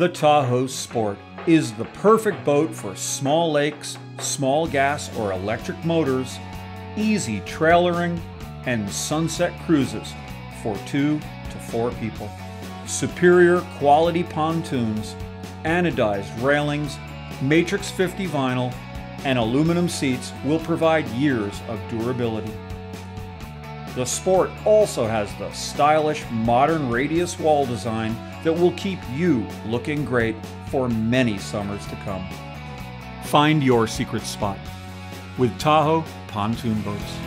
The Tahoe Sport is the perfect boat for small lakes, small gas or electric motors, easy trailering, and sunset cruises for 2 to 4 people. Superior quality pontoons, anodized railings, Matrix 50 vinyl, and aluminum seats will provide years of durability. The Sport also has the stylish modern radius wall design that will keep you looking great for many summers to come. Find your secret spot with Tahoe Pontoon Boats.